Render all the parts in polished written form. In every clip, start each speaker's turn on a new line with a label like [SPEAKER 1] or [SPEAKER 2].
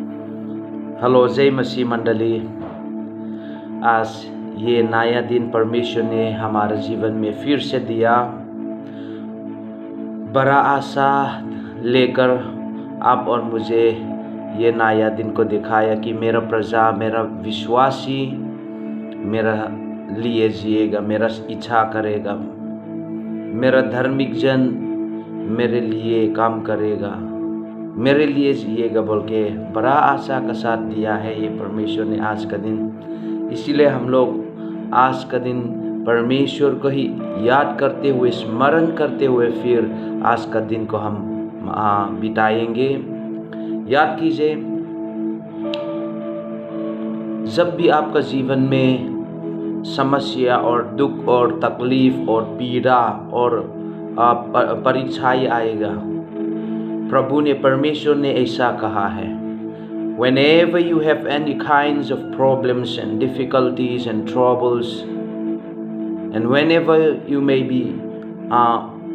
[SPEAKER 1] Hello, जय मसीह मंडली। आज ये नया दिन परमेश्वर ने हमारे जीवन में फिर से दिया। बड़ा आशा लेकर आप और मुझे ये नया दिन को दिखाया कि मेरा प्रजा, मेरा विश्वासी मेरा लिए जिएगा, मेरा इच्छा करेगा, मेरा धार्मिक जन मेरे लिए काम करेगा, मेरे लिए जिएगा बोल के बड़ा आशा का साथ दिया है ये परमेश्वर ने आज का दिन। इसीलिए हम लोग आज का दिन परमेश्वर को ही याद करते हुए, स्मरण करते हुए फिर आज का दिन को हम बिताएंगे। याद कीजिए, जब भी आपका जीवन में समस्या और दुख और तकलीफ और पीड़ा और परीक्षाएं आएगा, प्रभु ने, परमेश्वर ने ऐसा कहा है, whenever you have any kinds of problems and difficulties and troubles, and whenever you may be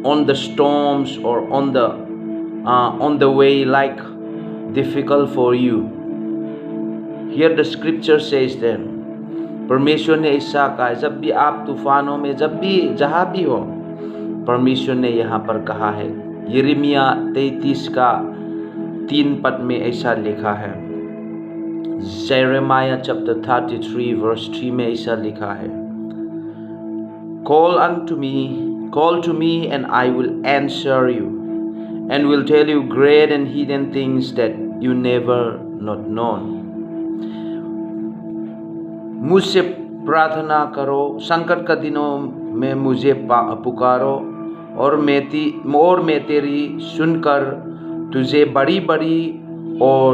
[SPEAKER 1] on the storms or on the way like difficult for you, here the scripture says that परमेश्वर ने ऐसा कहा, जब भी आप तूफानों में, जब भी जहाँ भी हो, परमेश्वर ने यहाँ पर कहा है। यिर्मयाह 33 का 3 पद में ऐसा लिखा है। Jeremiah chapter 33 verse 3 में ऐसा लिखा है, Call to me and I will answer you and will tell you great and hidden things that you never not known। मुझसे प्रार्थना करो, संकट का दिनों में मुझे पुकारो और मैं तेरी सुनकर तुझे बड़ी बड़ी और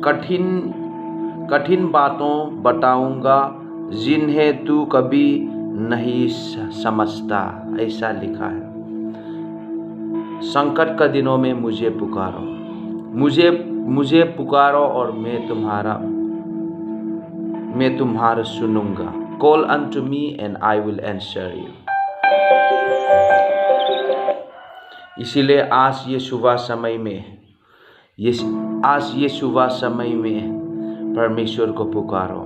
[SPEAKER 1] कठिन बातों बताऊंगा जिन्हें तू कभी नहीं समझता। ऐसा लिखा है, संकट का दिनों में मुझे पुकारो, मुझे पुकारो और मैं तुम्हारा सुनूंगा। Call unto me and I will answer you। इसीलिए आज ये सुबह समय में परमेश्वर को पुकारो।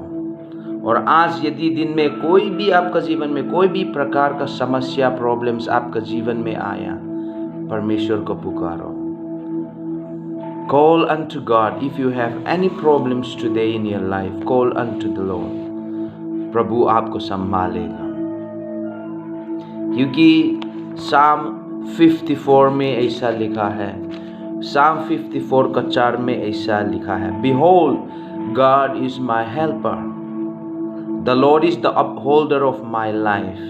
[SPEAKER 1] और आज यदि दिन में कोई भी आपका जीवन में कोई भी प्रकार का समस्या, प्रॉब्लम्स आपका जीवन में आया, परमेश्वर को पुकारो। Call unto God if you have any problems today in your life। Call unto the Lord। प्रभु आपको संभालेगा, क्योंकि Psalm 54 में ऐसा लिखा है, Psalm 54 का 4 में ऐसा लिखा है, Behold, God is my helper, the Lord is the upholder of my life।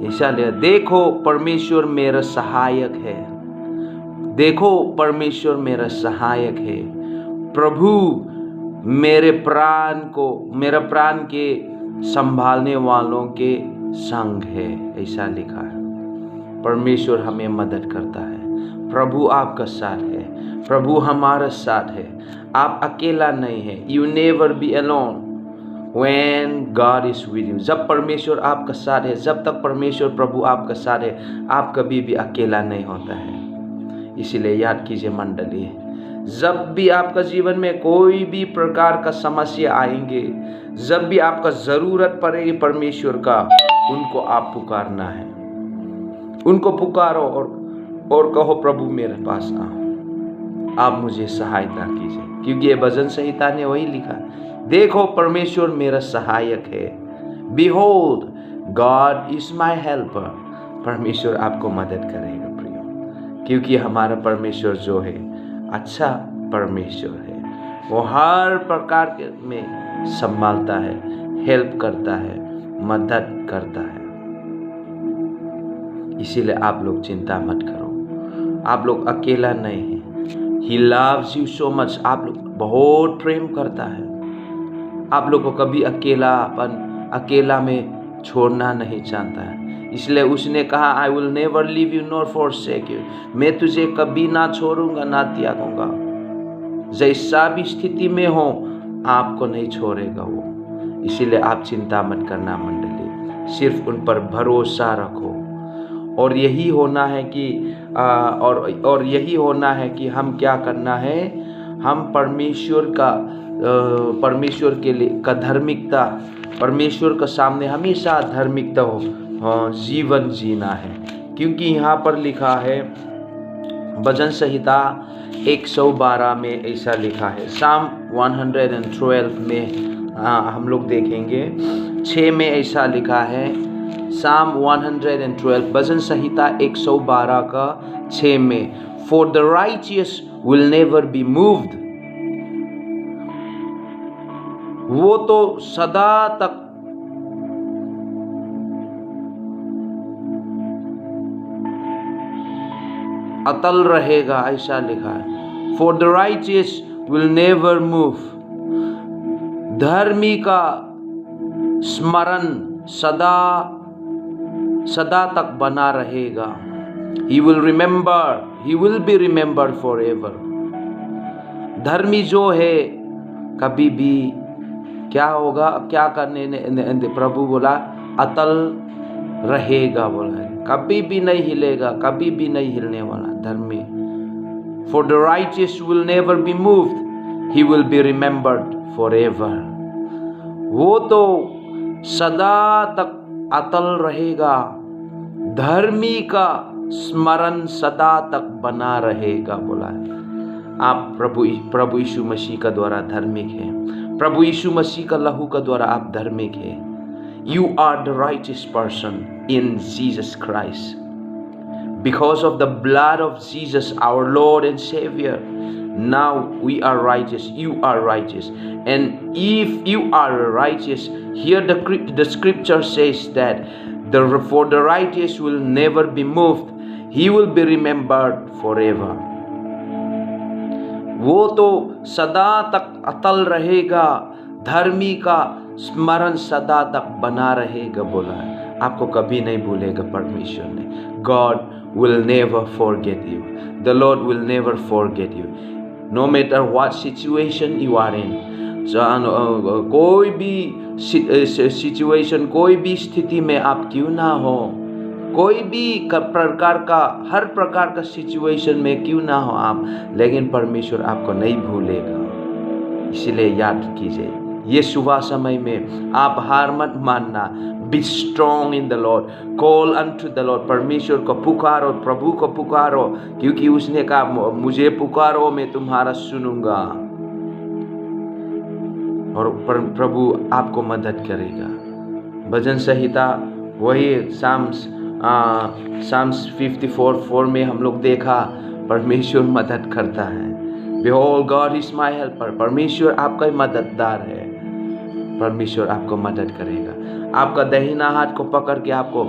[SPEAKER 1] ऐसा लिखा, देखो परमेश्वर मेरा सहायक है, देखो परमेश्वर मेरा सहायक है, प्रभु मेरे प्राण के संभालने वालों के संग है। ऐसा लिखा है। परमेश्वर हमें मदद करता है। प्रभु आपका साथ है, प्रभु हमारा साथ है। आप अकेला नहीं है। You never be alone when God is with you. जब परमेश्वर आपका साथ है, जब तक परमेश्वर प्रभु आपका साथ है, आप कभी भी अकेला नहीं होता है। इसीलिए याद कीजिए मंडली, जब भी आपका जीवन में कोई भी प्रकार का समस्या आएंगे, जब भी आपका जरूरत पड़ेगी परमेश्वर का, उनको आप पुकारना है, उनको पुकारो और कहो, प्रभु मेरे पास आओ, आप मुझे सहायता कीजिए। क्योंकि ये भजन संहिता ने वही लिखा, देखो परमेश्वर मेरा सहायक है। Behold, God is my helper। परमेश्वर आपको मदद करेगा प्रियो, क्योंकि हमारा परमेश्वर जो है अच्छा परमेश्वर है। वो हर प्रकार के में संभालता है, हेल्प करता है, मदद करता है। इसीलिए आप लोग चिंता मत करो, आप लोग अकेला नहीं है। He loves you so much। आप लोग बहुत प्रेम करता है, आप लोग को कभी अकेला में छोड़ना नहीं चाहता है। इसलिए उसने कहा, I will never leave you nor forsake you। मैं तुझे कभी ना छोड़ूंगा ना त्यागूंगा। जैसा भी स्थिति में हो, आपको नहीं छोड़ेगा वो। इसीलिए आप चिंता मत करना मंडली, सिर्फ उन पर भरोसा रखो। और यही होना है कि और यही होना है कि हम क्या करना है, हम परमेश्वर के लिए का धार्मिकता, परमेश्वर के सामने हमेशा धार्मिकता हो जीवन जीना है। क्योंकि यहाँ पर लिखा है भजन संहिता 112 में ऐसा लिखा है। साम 112 में हम लोग देखेंगे 6 में ऐसा लिखा है। साम 112 भजन संहिता 112 का 6 में, For the righteous will never be moved। वो तो सदा तक अतल रहेगा, ऐसा लिखा है। For the righteous will never move। धर्मी का स्मरण सदा सदा तक बना रहेगा। He will remember, he will be remembered forever। धर्मी जो है कभी भी क्या होगा, क्या करने ने प्रभु बोला, अतल रहेगा बोला है, कभी भी नहीं हिलेगा, कभी भी नहीं हिलने वाला धर्मी। For the righteous will never be moved, he will be remembered forever। वो तो सदा तक अतल रहेगा, धर्मी का स्मरण सदा तक बना रहेगा बोला है। आप प्रभु यीशु मसीह का द्वारा धार्मिक है, प्रभु यीशु मसीह का लहू का द्वारा आप धार्मिक है। You are the righteous person in Jesus Christ। Because of the blood of Jesus, our Lord and Savior, now we are righteous, you are righteous। And if you are righteous, here the scripture says that for the righteous will never be moved, he will be remembered forever। वो तो सदा तक अतल रहेगा, धर्मी का स्मरण सदा तक बना रहेगा बोला है। आपको कभी नहीं भूलेगा परमेश्वर ने। God will never forget you। The Lord will never forget you। No matter what situation you are in। कोई भी सिचुएशन, कोई भी स्थिति में आप क्यों ना हो, कोई भी प्रकार का, हर प्रकार का सिचुएशन में क्यों ना हो आप, लेकिन परमेश्वर आपको नहीं भूलेगा। इसीलिए याद कीजिए, ये सुबह समय में आप हार मत मानना। Be strong in the Lord, call unto the Lord. परमेश्वर को पुकारो, प्रभु को पुकारो, क्योंकि उसने कहा मुझे पुकारो मैं तुम्हारा सुनूंगा, और प्रभु आपको मदद करेगा। भजन संहिता वही साम्स 54:4 में हम लोग देखा, परमेश्वर मदद करता है। Behold, God is my helper। परमेश्वर आपका मददगार है, परमेश्वर आपको मदद करेगा। आपका दाहिना हाथ को पकड़ के आपको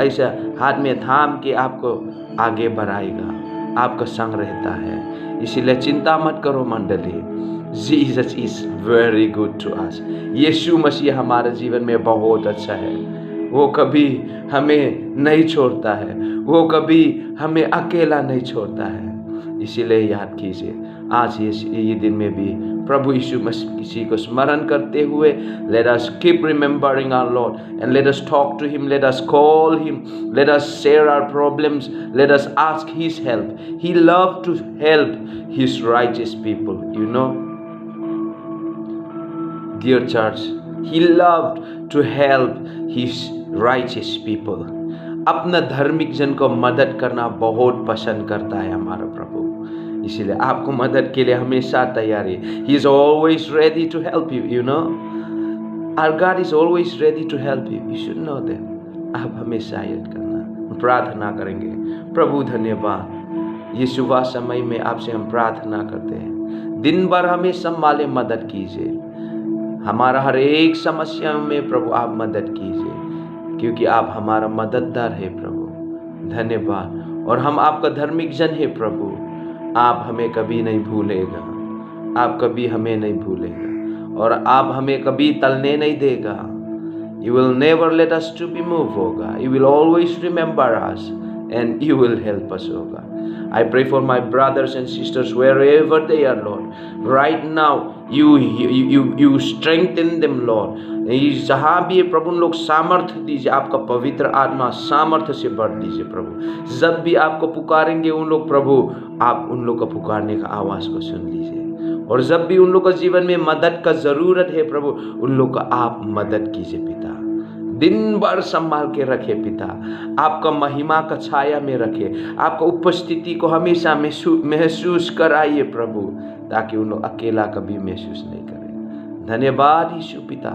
[SPEAKER 1] ऐसे हाथ में थाम के आपको आगे बढ़ाएगा, आपका संग रहता है। इसीलिए चिंता मत करो मंडली। Jesus is very good to us। यीशु मसीह हमारे जीवन में बहुत अच्छा है। वो कभी हमें नहीं छोड़ता है, वो कभी हमें अकेला नहीं छोड़ता है। इसीलिए याद कीजिए, आज ये दिन में भी प्रभु यीशु मसीह को स्मरण करते हुए, let us keep remembering our Lord and let us talk to him, let us call him, let us share our problems, let us ask his help। He loved to help his righteous people, you know, dear church, he loved to help his righteous people। अपना धार्मिक जन को मदद करना बहुत पसंद करता है हमारा प्रभु। इसीलिए आपको मदद के लिए हमेशा तैयार है। He is always ready to help you, you know। Our God is always ready to help you। You should know that। आप हमेशा याद करना। प्रार्थना करेंगे। प्रभु धन्यवाद, ये सुबह समय में आपसे हम प्रार्थना करते हैं, दिन भर हमें संभाले, मदद कीजिए। हमारा हर एक समस्या में प्रभु आप मदद कीजिए, क्योंकि आप हमारा मददगार है प्रभु। धन्यवाद। और हम आपका धार्मिक जन है प्रभु। आप हमें कभी नहीं भूलेगा, आप कभी हमें नहीं भूलेगा, और आप हमें कभी तलने नहीं देगा। You will never let us to be moved, oh God। You will always remember us and you will help us, oh God। I pray for my brothers and sisters wherever they are, Lord। Right now, you strengthen them, Lord, जहाँ भी है प्रभु उन लोग सामर्थ्य दीजिए, आपका पवित्र आत्मा सामर्थ्य से भर दीजिए प्रभु। जब भी आपको पुकारेंगे उन लोग प्रभु, आप उन लोग का पुकारने का आवाज़ को सुन लीजिए। और जब भी उन लोग का जीवन में मदद का ज़रूरत है प्रभु, उन लोग का आप मदद कीजिए पिता। दिन भर संभाल के रखे पिता, आपका महिमा का छाया में रखे, आपका उपस्थिति को हमेशा महसूस कराइए प्रभु, ताकि उन लोग अकेला कभी महसूस नहीं करें। धन्यवाद यीशु पिता,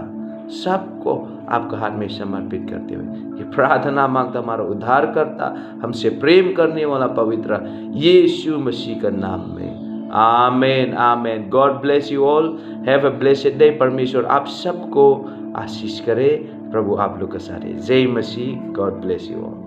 [SPEAKER 1] सबको आपका हाथ में समर्पित करते हुए ये प्रार्थना मांगता हमारा उद्धार करता, हमसे प्रेम करने वाला पवित्र यीशु मसीह का नाम में, आमेन आमेन। God bless you all, have a blessed day. परमेश्वर आप सबको आशीष करे, प्रभु आप लोग का सारे। जय मसीह। God bless you all.